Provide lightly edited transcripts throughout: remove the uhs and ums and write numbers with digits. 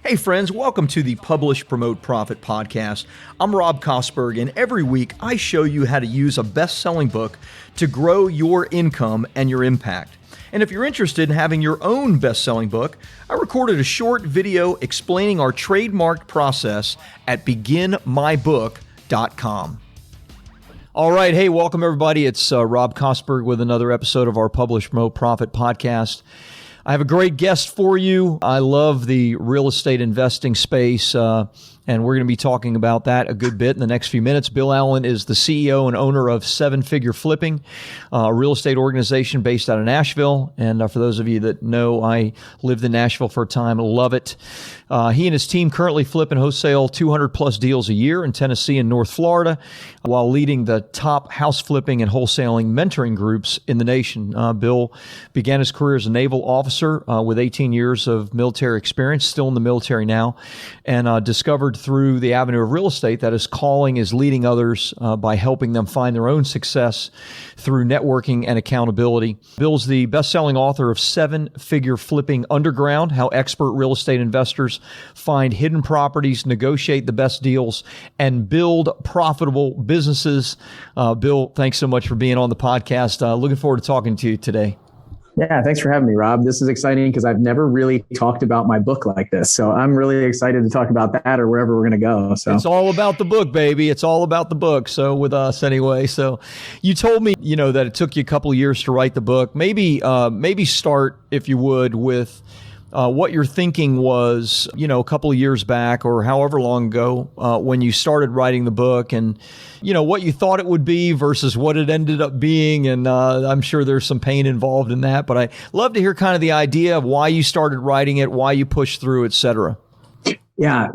Hey friends, welcome to the Publish, Promote, Profit podcast. I'm Rob Kosberg, and every week I show you how to use a best-selling book to grow your income and your impact. And if you're interested in having your own best-selling book, I recorded a short video explaining our trademarked process at beginmybook.com. All right, hey, welcome everybody. It's Rob Kosberg with another episode of our Publish, Promote, Profit podcast. I have a great guest for you. I love the real estate investing space, and we're going to be talking about that a good bit in the next few minutes. Bill Allen is the CEO and owner of Seven Figure Flipping, a real estate organization based out of Nashville. And for those of you that know, I lived in Nashville for a time. Love it. He and his team currently flip and wholesale 200 plus deals a year in Tennessee and North Florida, while leading the top house flipping and wholesaling mentoring groups in the nation. Bill began his career as a Naval Officer with 18 years of military experience, still in the military now, and discovered through the avenue of real estate that his calling is leading others by helping them find their own success through networking and accountability. Bill's the best-selling author of Seven Figure Flipping Underground, How Expert Real Estate Investors Find Hidden Properties, Negotiate the Best Deals, and Build Profitable Businesses. Bill, thanks so much for being on the podcast. Looking forward to talking to you today. Yeah, thanks for having me, Rob. This is exciting because I've never really talked about my book like this. So I'm really excited to talk about that or wherever we're going to go. So it's all about the book, baby. It's all about the book. So with us anyway. So you told me, that it took you a couple of years to write the book. Maybe start, if you would, with what your thinking was, a couple of years back or however long ago when you started writing the book, and, what you thought it would be versus what it ended up being. And I'm sure there's some pain involved in that, but I love to hear kind of the idea of why you started writing it, why you pushed through, et cetera. Yeah,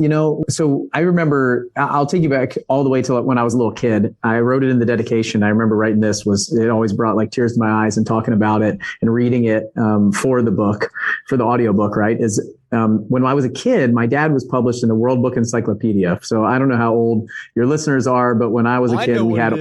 so I remember, I'll take you back all the way to when I was a little kid. I wrote it in the dedication. I remember writing this, it always brought like tears to my eyes, and talking about it and reading it for the book, for the audiobook, right? When I was a kid, my dad was published in the World Book Encyclopedia. So I don't know how old your listeners are, but when I was a kid, we had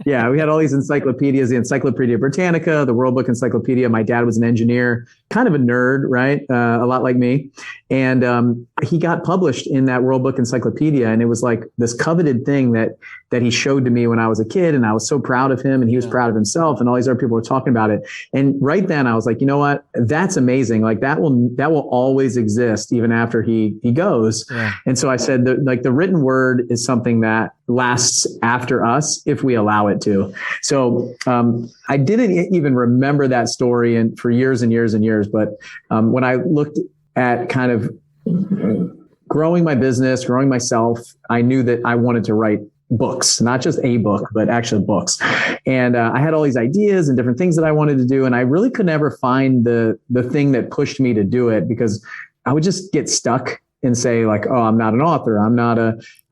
we had all these encyclopedias, the Encyclopedia Britannica, the World Book Encyclopedia. My dad was an engineer, kind of a nerd, right? A lot like me. And he got published in that World Book Encyclopedia. And it was like this coveted thing that he showed to me when I was a kid. And I was so proud of him, and he was proud of himself, and all these other people were talking about it. And right then I was like, you know what? That's amazing. Like that will always exist even after he goes. Yeah. And so I said that the written word is something that lasts after us if we allow it to. So I didn't even remember that story and for years and years and years. But when I looked at kind of growing my business, growing myself, I knew that I wanted to write books, not just a book, but actually books. And I had all these ideas and different things that I wanted to do. And I really could never find the thing that pushed me to do it, because I would just get stuck and say like, oh, I'm not an author. I'm not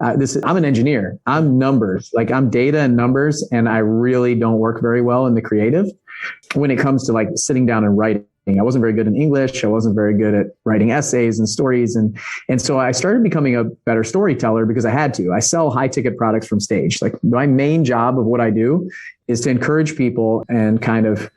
I'm an engineer. I'm numbers, like I'm data and numbers. And I really don't work very well in the creative when it comes to like sitting down and writing. I wasn't very good in English. I wasn't very good at writing essays and stories. And so I started becoming a better storyteller because I had to. I sell high ticket products from stage. Like my main job of what I do is to encourage people and kind of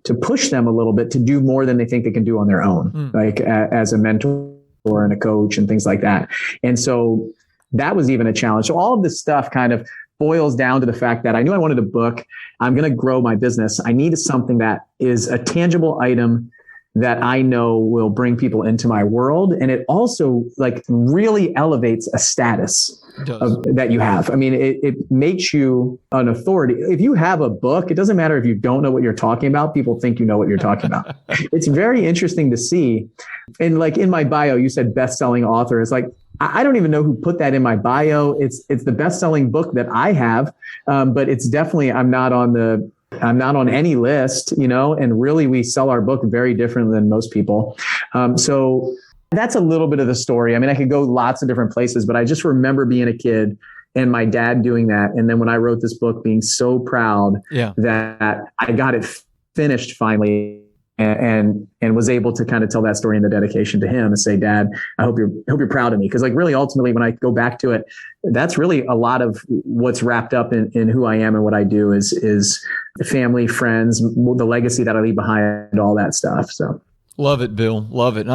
to push them a little bit to do more than they think they can do on their own, like as a mentor and a coach and things like that. And so that was even a challenge. So all of this stuff kind of boils down to the fact that I knew I wanted a book. I'm going to grow my business. I need something that is a tangible item that I know will bring people into my world. And it also like really elevates a status that you have. I mean, it makes you an authority. If you have a book, it doesn't matter if you don't know what you're talking about. People think you know what you're talking about. It's very interesting to see. And like in my bio, you said best-selling author. It's like, I don't even know who put that in my bio. It's the best-selling book that I have. But it's definitely, I'm not on any list, and really we sell our book very different than most people. So that's a little bit of the story. I mean, I could go lots of different places, but I just remember being a kid and my dad doing that. And then when I wrote this book, being so proud that I got it finished finally and was able to kind of tell that story in the dedication to him and say, Dad, I hope you're proud of me. Cause like really ultimately when I go back to it, that's really a lot of what's wrapped up in who I am and what I do is family, friends, the legacy that I leave behind, all that stuff. So love it, Bill. Love it.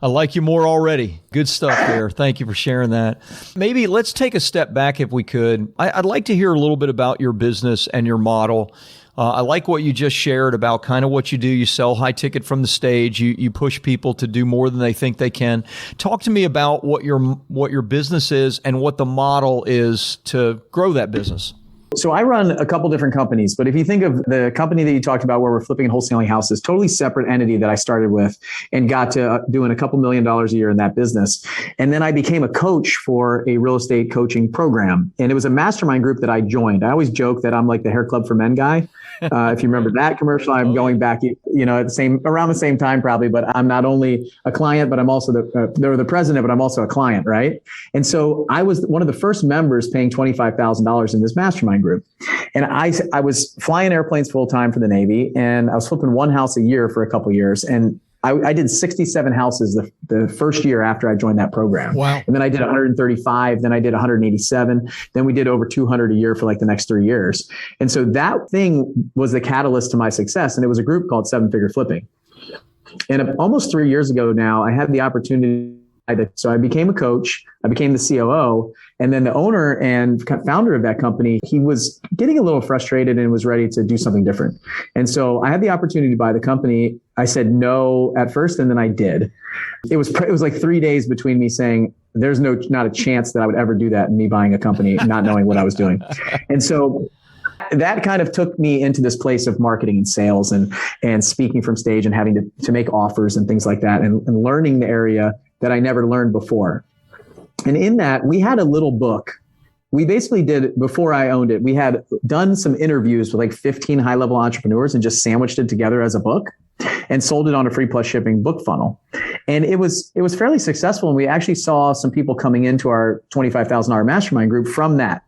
I like you more already. Good stuff there. Thank you for sharing that. Maybe let's take a step back if we could. I'd like to hear a little bit about your business and your model. I like what you just shared about kind of what you do. You sell high ticket from the stage. You push people to do more than they think they can. Talk to me about what your business is and what the model is to grow that business. So I run a couple different companies, but if you think of the company that you talked about where we're flipping and wholesaling houses, totally separate entity that I started with and got to doing a couple $1 million a year in that business. And then I became a coach for a real estate coaching program. And it was a mastermind group that I joined. I always joke that I'm like the Hair Club for Men guy. If you remember that commercial, I'm going back, around the same time probably, but I'm not only a client, but I'm also the president, but I'm also a client, right? And so I was one of the first members paying $25,000 in this mastermind group. And I was flying airplanes full time for the Navy, and I was flipping one house a year for a couple of years. And I did 67 houses the first year after I joined that program. Wow. And then I did 135, then I did 187. Then we did over 200 a year for like the next 3 years. And so that thing was the catalyst to my success. And it was a group called Seven Figure Flipping. And almost 3 years ago now, I had the opportunity. So I became a coach, I became the COO, and then the owner and founder of that company, he was getting a little frustrated and was ready to do something different. And so I had the opportunity to buy the company. I said no at first, and then I did. It was like 3 days between me saying, there's not a chance that I would ever do that, and me buying a company, not knowing what I was doing. And so that kind of took me into this place of marketing and sales and speaking from stage and having to make offers and things like that and learning the area that I never learned before. And in that, we had a little book. We basically did, before I owned it, we had done some interviews with like 15 high-level entrepreneurs and just sandwiched it together as a book and sold it on a free plus shipping book funnel. And it was fairly successful. And we actually saw some people coming into our $25,000 mastermind group from that.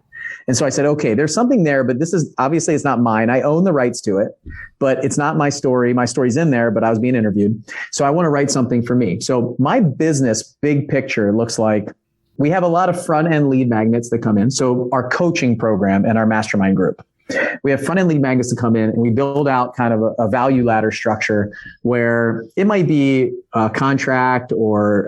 And so I said, okay, there's something there, but this is obviously it's not mine. I own the rights to it, but it's not my story. My story's in there, but I was being interviewed. So I want to write something for me. So my business big picture looks like we have a lot of front end lead magnets that come in. So our coaching program and our mastermind group, we have front end lead magnets to come in, and we build out kind of a value ladder structure where it might be a contract or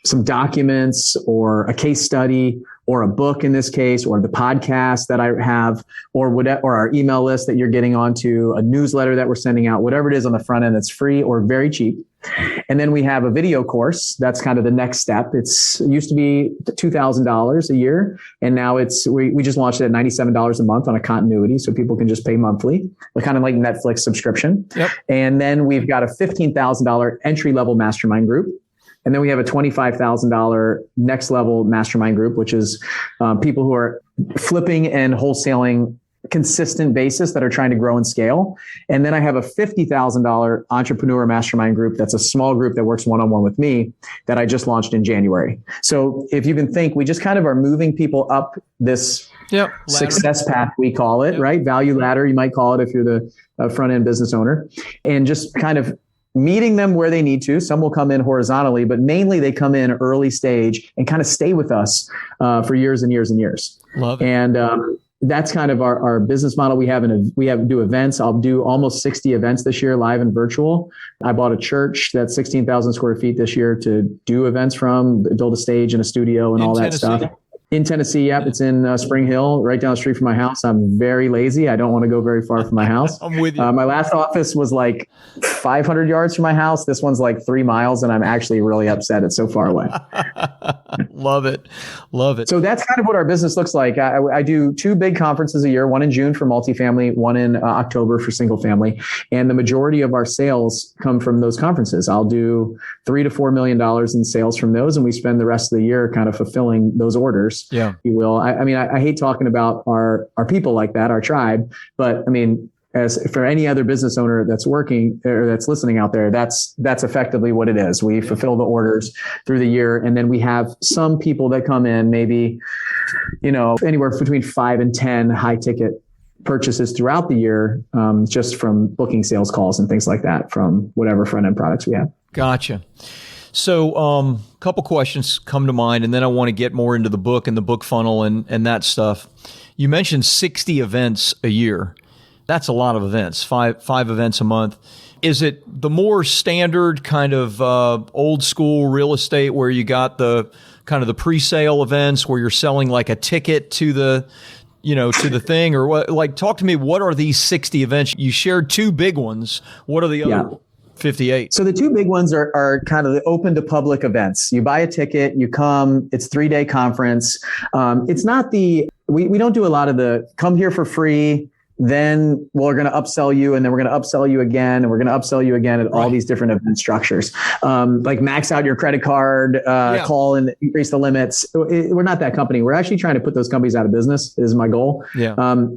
some documents or a case study or a book in this case, or the podcast that I have, or our email list that you're getting onto, a newsletter that we're sending out, whatever it is on the front end that's free or very cheap. And then we have a video course. That's kind of the next step. It used to be $2,000 a year. And now we just launched it at $97 a month on a continuity. So people can just pay monthly, kind of like Netflix subscription. Yep. And then we've got a $15,000 entry level mastermind group. And then we have a $25,000 next level mastermind group, which is people who are flipping and wholesaling consistent basis that are trying to grow and scale. And then I have a $50,000 entrepreneur mastermind group. That's a small group that works one-on-one with me that I just launched in January. So if you can think, we just kind of are moving people up this success path, we call it, right? Value ladder, you might call it if you're the front-end business owner, and just kind of meeting them where they need to. Some will come in horizontally, but mainly they come in early stage and kind of stay with us for years and years and years. Love it. And that's kind of our business model. We do events. I'll do almost 60 events this year, live and virtual. I bought a church that's 16,000 square feet this year to do events from, build a stage and a studio and all that stuff. In Tennessee, yep. It's in Spring Hill, right down the street from my house. I'm very lazy. I don't want to go very far from my house. I'm with you. My last office was like 500 yards from my house. This one's like 3 miles, and I'm actually really upset it's so far away. Love it. Love it. So that's kind of what our business looks like. I do 2 big conferences a year, one in June for multifamily, one in October for single family. And the majority of our sales come from those conferences. I'll do $3 to $4 million in sales from those, and we spend the rest of the year kind of fulfilling those orders. Yeah, if you will. I mean, I hate talking about our people like that, our tribe, but I mean, as for any other business owner that's working or that's listening out there, that's effectively what it is. We fulfill the orders through the year, and then we have some people that come in, maybe, anywhere between 5 and 10 high ticket purchases throughout the year, just from booking sales calls and things like that from whatever front end products we have. Gotcha. So a couple questions come to mind, and then I want to get more into the book and the book funnel and that stuff. You mentioned 60 events a year. That's a lot of events, five events a month. Is it the more standard kind of old school real estate where you got the kind of the pre-sale events where you're selling like a ticket to the, to the thing, or what? Like, talk to me. What are these 60 events? You shared 2 big ones. What are the other 58? So the 2 big ones are kind of the open to public events. You buy a ticket, you come, it's 3-day conference. It's not we don't do a lot of the come here for free, then we're going to upsell you, and then we're going to upsell you again, and we're going to upsell you again at all these different event structures. Like max out your credit card, call and increase the limits. We're not that company. We're actually trying to put those companies out of business is my goal. Yeah.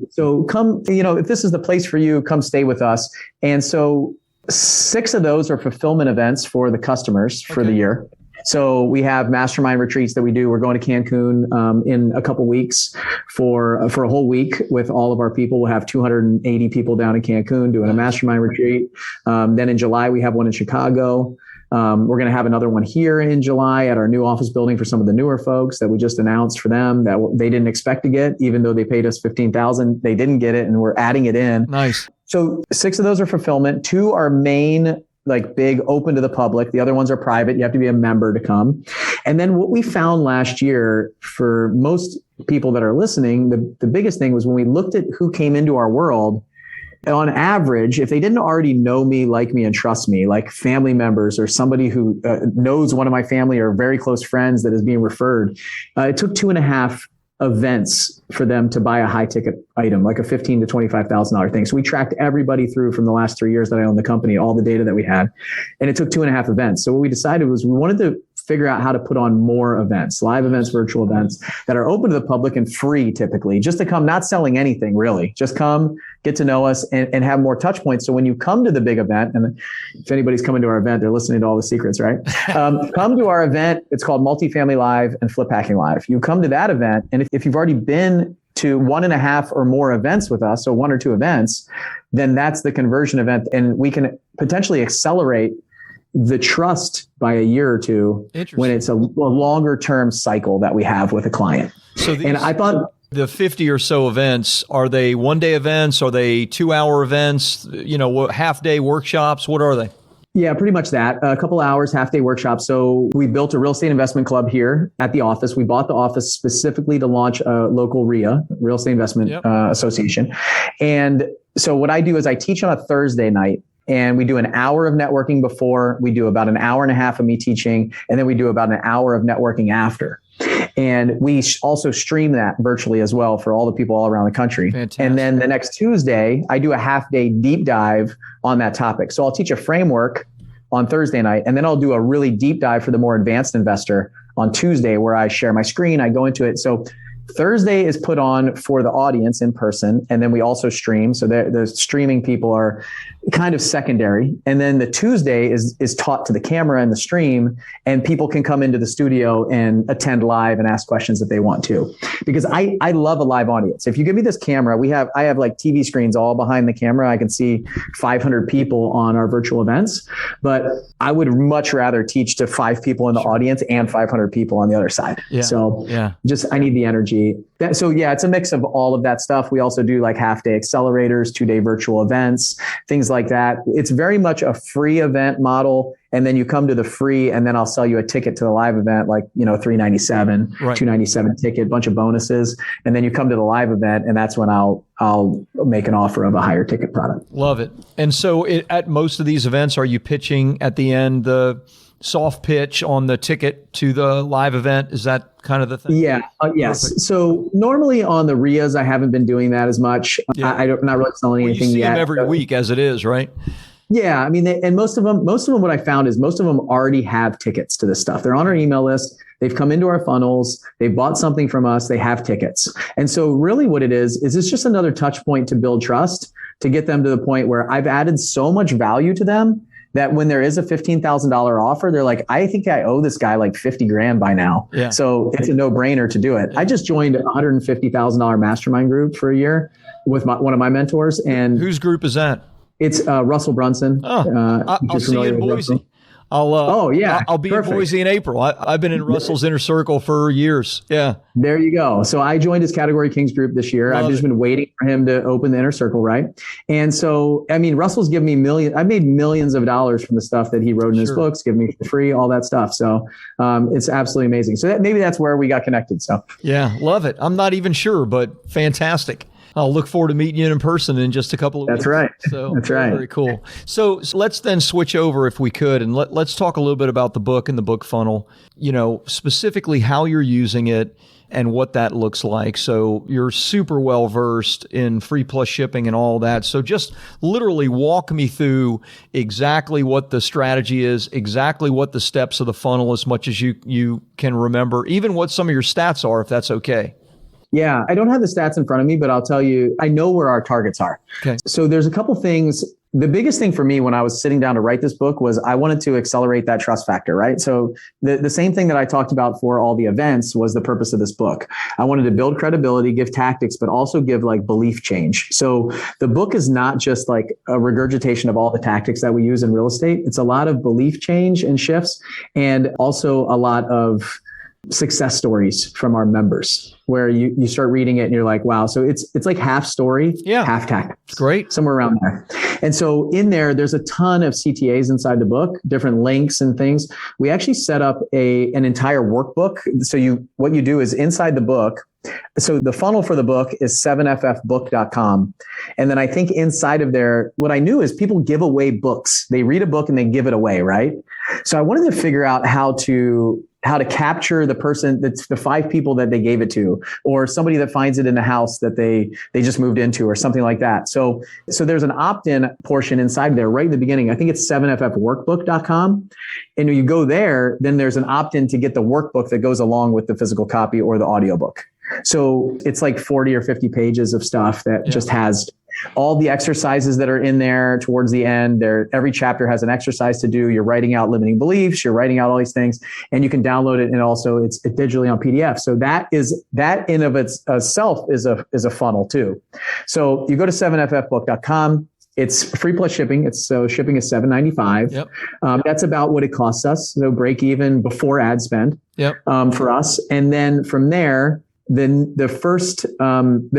So come, if this is the place for you, come stay with us. And so 6 of those are fulfillment events for the customers for the year. So we have mastermind retreats that we do. We're going to Cancun in a couple weeks for a whole week with all of our people. We'll have 280 people down in Cancun doing a mastermind retreat. Then in July, we have one in Chicago. We're going to have another one here in July at our new office building for some of the newer folks that we just announced for them that they didn't expect to get, even though they paid us $15,000. They didn't get it, and we're adding it in. Nice. So 6 of those are fulfillment. 2 are main, like big, open to the public. The other ones are private. You have to be a member to come. And then what we found last year for most people that are listening, the biggest thing was when we looked at who came into our world, on average, if they didn't already know me, like me, and trust me, like family members or somebody who knows one of my family or very close friends that is being referred, it took 2.5 events for them to buy a high ticket item, like a $15,000 to $25,000 thing. So we tracked everybody through from the last 3 years that I owned the company, all the data that we had. And it took 2.5 events. So what we decided was we wanted to figure out how to put on more events, live events, virtual events that are open to the public and free typically, just to come, not selling anything really, just come, get to know us and have more touch points. So when you come to the big event, and if anybody's coming to our event, they're listening to all the secrets, right? Come to our event. It's called Multifamily Live and Flip Hacking Live. You come to that event, and if you've already been to 1.5 or more events with us, so 1 or 2 events, then that's the conversion event. And we can potentially accelerate the trust by a year or 2 when it's a longer term cycle that we have with a client. So and I thought the 50 or so events, are they 1-day events? Are they 2-hour events? Half-day workshops? What are they? Yeah, pretty much that. A couple hours, half-day workshop. So we built a real estate investment club here at the office. We bought the office specifically to launch a local RIA, Real Estate Investment Association. And so what I do is I teach on a Thursday night. And we do an hour of networking before, we do about an hour and a half of me teaching, and then we do about an hour of networking after. And we also stream that virtually as well for all the people all around the country. Fantastic. And then the next Tuesday, I do a half-day deep dive on that topic. So I'll teach a framework on Thursday night, and then I'll do a really deep dive for the more advanced investor on Tuesday, where I share my screen, I go into it. So Thursday is put on for the audience in person, and then we also stream. So the streaming people are kind of secondary. And then the Tuesday is taught to the camera and the stream, and people can come into the studio and attend live and ask questions if they want to. Because I love a live audience. If you give me this camera, I have like TV screens all behind the camera. I can see 500 people on our virtual events, but I would much rather teach to 5 people in the audience and 500 people on the other side. I need the energy. So it's a mix of all of that stuff. We also do like half-day accelerators, 2-day virtual events, things like that. It's very much a free event model. And then you come to the free, and then I'll sell you a ticket to the live event, like, $397, $297 ticket, bunch of bonuses. And then you come to the live event, and that's when I'll make an offer of a higher ticket product. Love it. And so at most of these events, are you pitching at the end the soft pitch on the ticket to the live event? Is that kind of the thing? Yeah. Yes. Perfect. So normally on the RIAs, I haven't been doing that as much. I'm not really selling anything yet. You see them every week as it is, right? Yeah. I mean, and most of them, what I found is most of them already have tickets to this stuff. They're on our email list. They've come into our funnels. They bought something from us. They have tickets. And so really what it is it's just another touch point to build trust, to get them to the point where I've added so much value to them that when there is a $15,000 offer, they're like, I think I owe this guy like $50,000 by now. Yeah. So it's a no-brainer to do it. I just joined a $150,000 mastermind group for a year with one of my mentors. And whose group is that? It's Russell Brunson. I'll see you in Boise. Oh yeah, I'll be perfect. in Boise in April. I've been in Russell's inner circle for years. Yeah. There you go. So I joined his Category Kings group this year. I've just been waiting for him to open the inner circle, right? And so, I mean, Russell's given me millions. I've made millions of dollars from the stuff that he wrote in his books, given me for free, all that stuff. So it's absolutely amazing. So maybe that's where we got connected. So yeah, love it. I'm not even sure, but fantastic. I'll look forward to meeting you in person in just a couple of weeks. That's right. So that's right. Very cool. So let's then switch over if we could, and let's talk a little bit about the book and the book funnel, specifically how you're using it and what that looks like. So you're super well versed in free plus shipping and all that. So just literally walk me through exactly what the strategy is, exactly what the steps of the funnel, as much as you can remember, even what some of your stats are, if that's okay. Yeah, I don't have the stats in front of me, but I'll tell you, I know where our targets are. Okay. So there's a couple things. The biggest thing for me when I was sitting down to write this book was I wanted to accelerate that trust factor, right? So the same thing that I talked about for all the events was the purpose of this book. I wanted to build credibility, give tactics, but also give like belief change. So the book is not just like a regurgitation of all the tactics that we use in real estate. It's a lot of belief change and shifts, and also a lot of success stories from our members, where you start reading it and you're like, wow. So it's like half story, half tactics. Great. Somewhere around there. And so in there's a ton of CTAs inside the book, different links and things. We actually set up an entire workbook. So what you do is inside the book. So the funnel for the book is 7ffbook.com. And then I think inside of there, what I knew is people give away books. They read a book and they give it away, right? So I wanted to figure out how to capture the person, that's the 5 people that they gave it to, or somebody that finds it in a house that they just moved into, or something like that. So there's an opt-in portion inside there right in the beginning. I think it's 7ffworkbook.com. And when you go there, then there's an opt-in to get the workbook that goes along with the physical copy or the audiobook. So it's like 40 or 50 pages of stuff that just has all the exercises that are in there towards the end. Every chapter has an exercise to do. You're writing out limiting beliefs. You're writing out all these things, and you can download it. And also it's digitally on PDF. So that in of itself is a funnel too. So you go to 7ffbook.com. It's free plus shipping. So shipping is $7.95. Yep. That's about what it costs us. So break even before ad spend. Yep. For us. And then from there, then the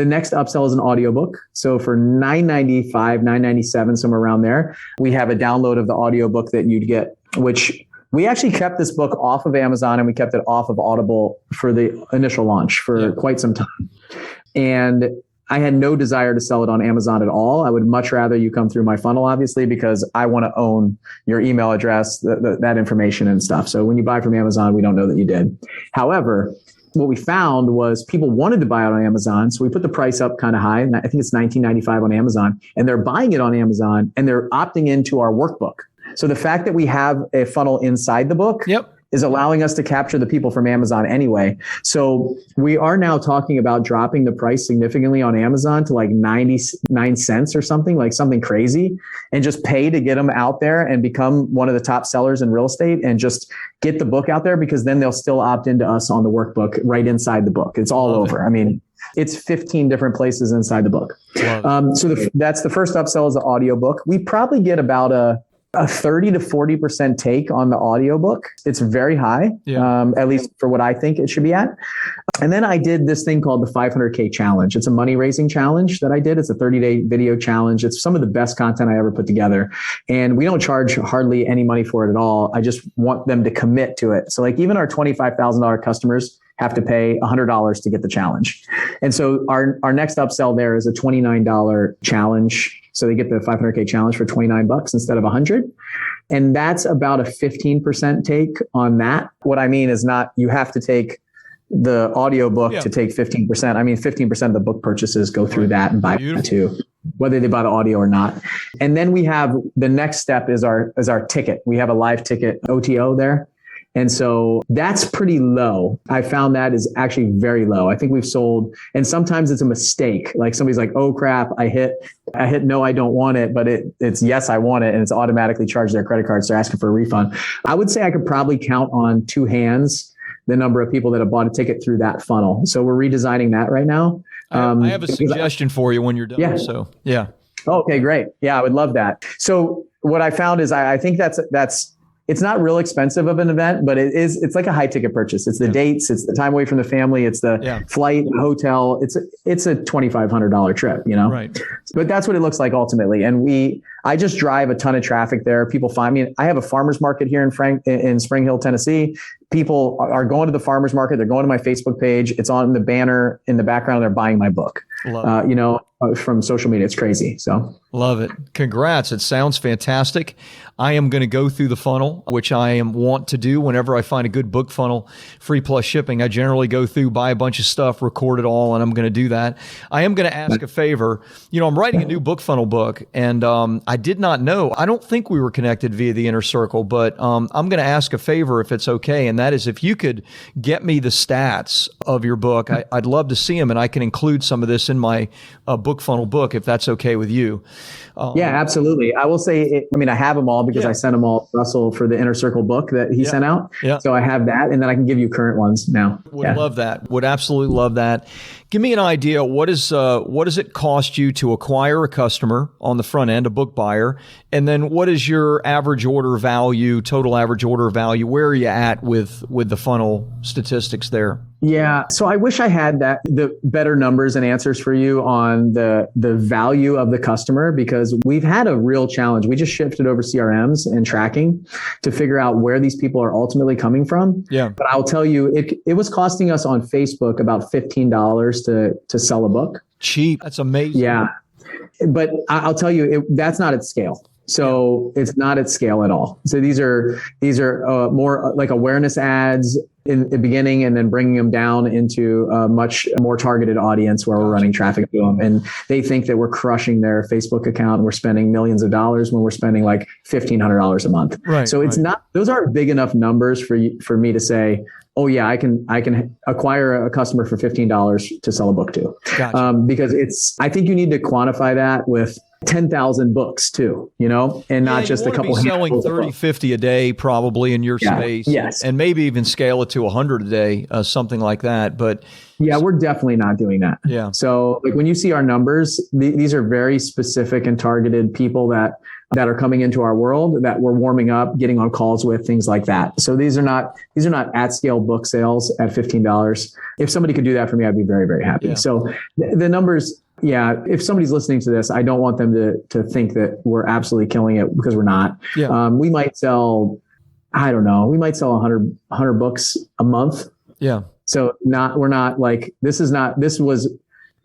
next upsell is an audiobook. So for $9.95, $9.97, somewhere around there, we have a download of the audiobook that you'd get, which we actually kept this book off of Amazon and we kept it off of Audible for the initial launch for quite some time. And I had no desire to sell it on Amazon at all. I would much rather you come through my funnel, obviously, because I want to own your email address, that information and stuff. So when you buy from Amazon, we don't know that you did. However, what we found was people wanted to buy it on Amazon. So we put the price up kind of high. I think it's $19.95 on Amazon, and they're buying it on Amazon and they're opting into our workbook. So the fact that we have a funnel inside the book is allowing us to capture the people from Amazon anyway. So we are now talking about dropping the price significantly on Amazon to like 99 cents or something, like something crazy, and just pay to get them out there and become one of the top sellers in real estate and just get the book out there, because then they'll still opt into us on the workbook right inside the book. It's all over. I mean, it's 15 different places inside the book. So that's the first upsell is the audiobook. We probably get about a 30 to 40% take on the audiobook. It's very high, at least for what I think it should be at. And then I did this thing called the 500K challenge. It's a money raising challenge that I did. It's a 30-day video challenge. It's some of the best content I ever put together. And we don't charge hardly any money for it at all. I just want them to commit to it. So like even our $25,000 customers have to pay $100 to get the challenge. And so our next upsell there is a $29 challenge. So they get the 500K challenge for $29 instead of $100. And that's about a 15% take on that. What I mean is not, you have to take the audiobook to take 15%. I mean, 15% of the book purchases go through that and buy it too, whether they buy the audio or not. And then we have the next step is our ticket. We have a live ticket OTO there. And so that's pretty low. I found that is actually very low. I think we've sold, and sometimes it's a mistake. Like somebody's like, oh crap, I hit no, I don't want it, but it's yes, I want it. And it's automatically charged their credit card. So they're asking for a refund. I would say I could probably count on 2 hands the number of people that have bought a ticket through that funnel. So we're redesigning that right now. I have a suggestion for you when you're done. Yeah. So yeah. Okay, great. Yeah, I would love that. So what I found is I think it's not real expensive of an event, but it's like a high ticket purchase. It's the dates, it's the time away from the family, it's the flight, the hotel. It's a $2,500 trip, Right. But that's what it looks like ultimately. And I just drive a ton of traffic there. People find me. I have a farmer's market here in Spring Hill, Tennessee. People are going to the farmer's market. They're going to my Facebook page. It's on the banner in the background. They're buying my book, from social media. It's crazy. So love it. Congrats. It sounds fantastic. I am going to go through the funnel, which I want to do whenever I find a good book funnel, free plus shipping. I generally go through, buy a bunch of stuff, record it all, and I'm going to do that. I am going to ask a favor. I'm writing a new book funnel book, and I did not know. I don't think we were connected via the inner circle, but I'm going to ask a favor if it's okay, and that is if you could get me the stats of your book. I'd love to see them, and I can include some of this in my book funnel book if that's okay with you. Yeah, absolutely. I will say, I have them all because I sent them all to Russell for the Inner Circle book that he sent out. Yeah. So I have that, and then I can give you current ones now. Would love that. Would absolutely love that. Give me an idea. What does it cost you to acquire a customer on the front end, a book buyer? And then what is your average order value, total average order value? Where are you at with the funnel statistics there? Yeah. So I wish I had the better numbers and answers for you on the value of the customer, because we've had a real challenge. We just shifted over CRMs and tracking to figure out where these people are ultimately coming from. Yeah. But I'll tell you, it was costing us on Facebook about $15 to sell a book. Cheap. That's amazing. Yeah. But I'll tell you, that's not at scale. So it's not at scale at all. So these are more like awareness ads in the beginning, and then bringing them down into a much more targeted audience where we're running traffic to them. And they think that we're crushing their Facebook account and we're spending millions of dollars when we're spending like $1,500 a month. Right. So it's not, those aren't big enough numbers for me to say, oh yeah, I can acquire a customer for $15 to sell a book to. Gotcha. Because I think you need to quantify that with 10,000 books too, and not just a couple. Be selling 30, 50 a day probably in your space. Yes. And maybe even scale it to 100 a day, something like that. But yeah, we're definitely not doing that. Yeah. So like when you see our numbers, these are very specific and targeted people that are coming into our world that we're warming up, getting on calls with, things like that. So these are not at scale book sales at $15. If somebody could do that for me, I'd be very, very happy. Yeah. So the numbers, if somebody's listening to this, I don't want them to think that we're absolutely killing it, because we're not. Yeah. We might sell, I don't know, 100 books a month. Yeah. So we're not like, this was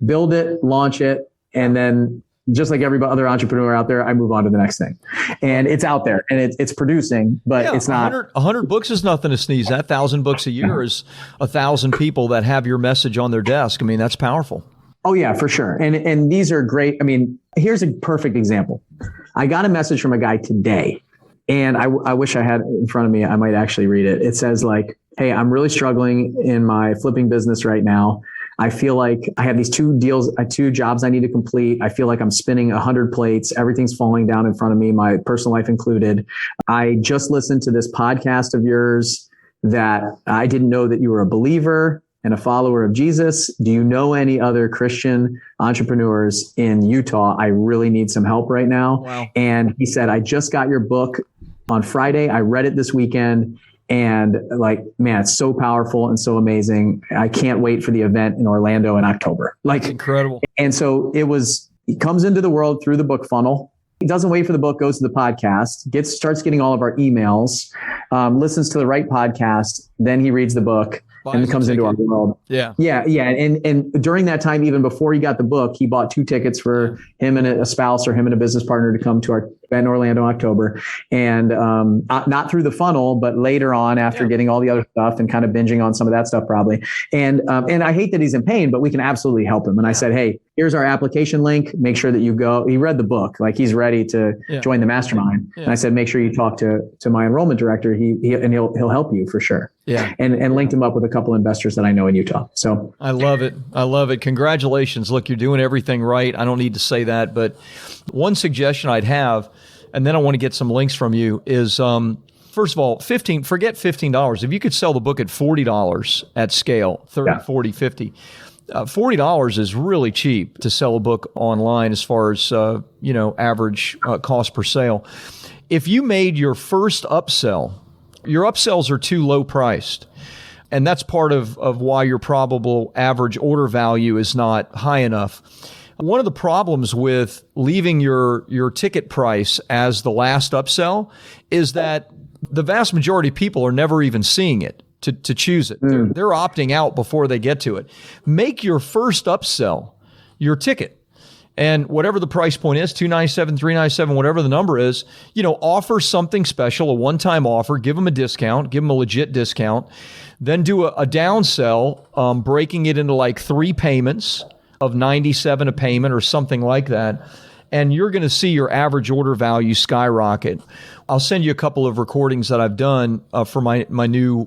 build it, launch it, and then just like every other entrepreneur out there, I move on to the next thing. And it's out there and it's producing, but it's not. 100 books is nothing to sneeze at. 1,000 books a year is 1,000 people that have your message on their desk. I mean, that's powerful. Oh yeah, for sure. And these are great. I mean, here's a perfect example. I got a message from a guy today, and I wish I had it in front of me. I might actually read it. It says like, hey, I'm really struggling in my flipping business right now. I feel like I have these two jobs I need to complete. I feel like I'm spinning 100 plates. Everything's falling down in front of me, my personal life included. I just listened to this podcast of yours that I didn't know that you were a believer and a follower of Jesus. Do you know any other Christian entrepreneurs in Utah? I really need some help right now. Wow. And he said, I just got your book on Friday. I read it this weekend. And like, man, it's so powerful and so amazing. I can't wait for the event in Orlando in October. Like, that's incredible. And so he comes into the world through the book funnel. He doesn't wait for the book, goes to the podcast, starts getting all of our emails, listens to the right podcast. Then he reads the book and comes into our world. Yeah. Yeah. Yeah. And during that time, even before he got the book, he bought 2 tickets for him and a spouse or him and a business partner to come to our event in Orlando in October. And not through the funnel, but later on after getting all the other stuff and kind of binging on some of that stuff probably. And I hate that he's in pain, but we can absolutely help him. And I said, hey, here's our application link. Make sure that you go. He read the book, like he's ready to join the mastermind. Yeah. And I said, make sure you talk to my enrollment director. He'll help you for sure. Yeah. And linked him up with a couple investors that I know in Utah. So I love it. I love it. Congratulations. Look, you're doing everything right. I don't need to say that, but one suggestion I'd have, and then I want to get some links from you, is first of all, forget $15. If you could sell the book at $40 at scale, 30, 40, 50, $40 is really cheap to sell a book online as far as, average cost per sale. If you made your first upsell, your upsells are too low priced. And that's part of why your probable average order value is not high enough. One of the problems with leaving your ticket price as the last upsell is that the vast majority of people are never even seeing it to choose it. They're opting out before they get to it. Make your first upsell your ticket. And whatever the price point is, $297, $397, whatever the number is, offer something special, a one-time offer, give them a discount, give them a legit discount, then do a downsell, breaking it into like 3 payments of $97 a payment or something like that. And you're going to see your average order value skyrocket. I'll send you a couple of recordings that I've done for my new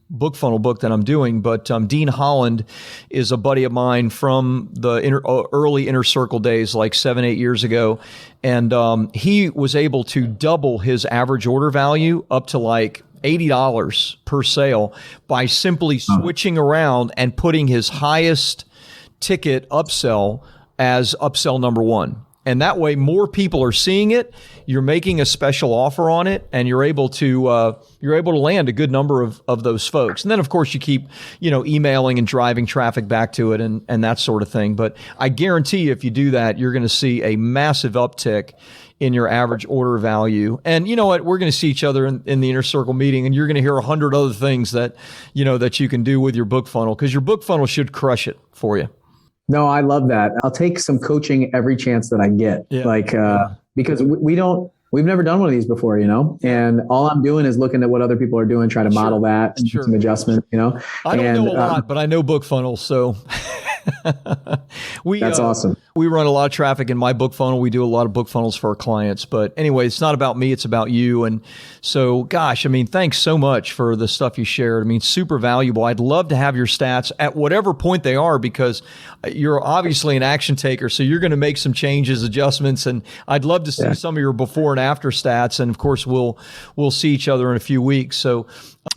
book funnel book that I'm doing. But Dean Holland is a buddy of mine from the early Inner Circle days, like 7-8 years ago. And he was able to double his average order value up to like $80 per sale by simply switching around and putting his highest ticket upsell as upsell number 1. And that way, more people are seeing it. You're making a special offer on it, and you're able to land a good number of those folks. And then, of course, you keep emailing and driving traffic back to it, and that sort of thing. But I guarantee you, if you do that, you're going to see a massive uptick in your average order value. And you know what? We're going to see each other in the Inner Circle meeting, and you're going to hear 100 other things that you can do with your book funnel, because your book funnel should crush it for you. No, I love that. I'll take some coaching every chance that I get. Because we've never done one of these before, and all I'm doing is looking at what other people are doing, try to model that, and some adjustment, I don't know a lot, but I know book funnels. So that's awesome. We run a lot of traffic in my book funnel. We do a lot of book funnels for our clients. But anyway, it's not about me. It's about you. And so, gosh, thanks so much for the stuff you shared. Super valuable. I'd love to have your stats at whatever point they are, because you're obviously an action taker. So you're going to make some changes, adjustments. And I'd love to see some of your before and after stats. And of course, we'll see each other in a few weeks. So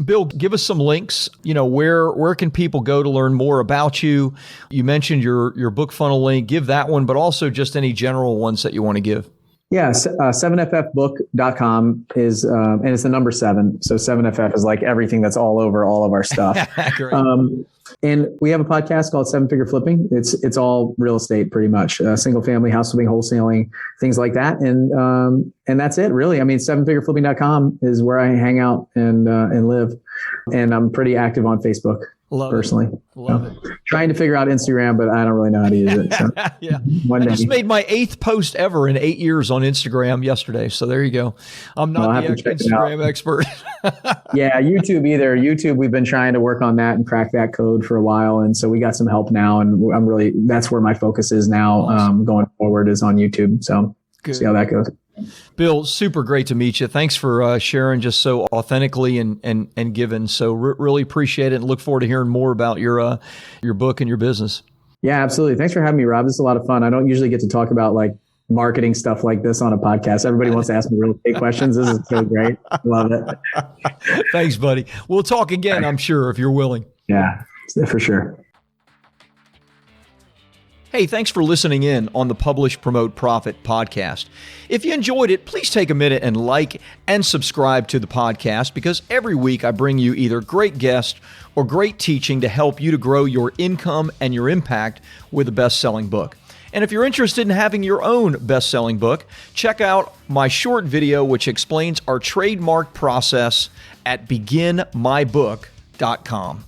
Bill, give us some links. Where can people go to learn more about you? You mentioned your book funnel link. Give that one, but also just any general ones that you want to give. Yeah, 7ffbook.com is, and it's the number 7. So 7FF is like everything that's all over all of our stuff. Great. And we have a podcast called 7-Figure Flipping. It's all real estate, pretty much, single family, house flipping, wholesaling, things like that. And that's it, really. 7figureflipping.com is where I hang out and live. And I'm pretty active on Facebook. Personally. Love it. Trying to figure out Instagram, but I don't really know how to use it. So. Yeah. I just made my 8th post ever in 8 years on Instagram yesterday. So there you go. I'm not the Instagram expert. Yeah, YouTube either. YouTube, we've been trying to work on that and crack that code for a while. And so we got some help now. And that's where my focus is now. Awesome. Going forward is on YouTube. So see how that goes. Bill, super great to meet you. Thanks for sharing just so authentically and given. So really appreciate it, and look forward to hearing more about your book and your business. Yeah, absolutely. Thanks for having me, Rob. This is a lot of fun. I don't usually get to talk about like marketing stuff like this on a podcast. Everybody wants to ask me real estate questions. This is so great. Love it. Thanks, buddy. We'll talk again, I'm sure, if you're willing. Yeah, for sure. Hey, thanks for listening in on the Publish, Promote, Profit podcast. If you enjoyed it, please take a minute and like and subscribe to the podcast, because every week I bring you either great guests or great teaching to help you to grow your income and your impact with a best-selling book. And if you're interested in having your own best-selling book, check out my short video which explains our trademark process at beginmybook.com.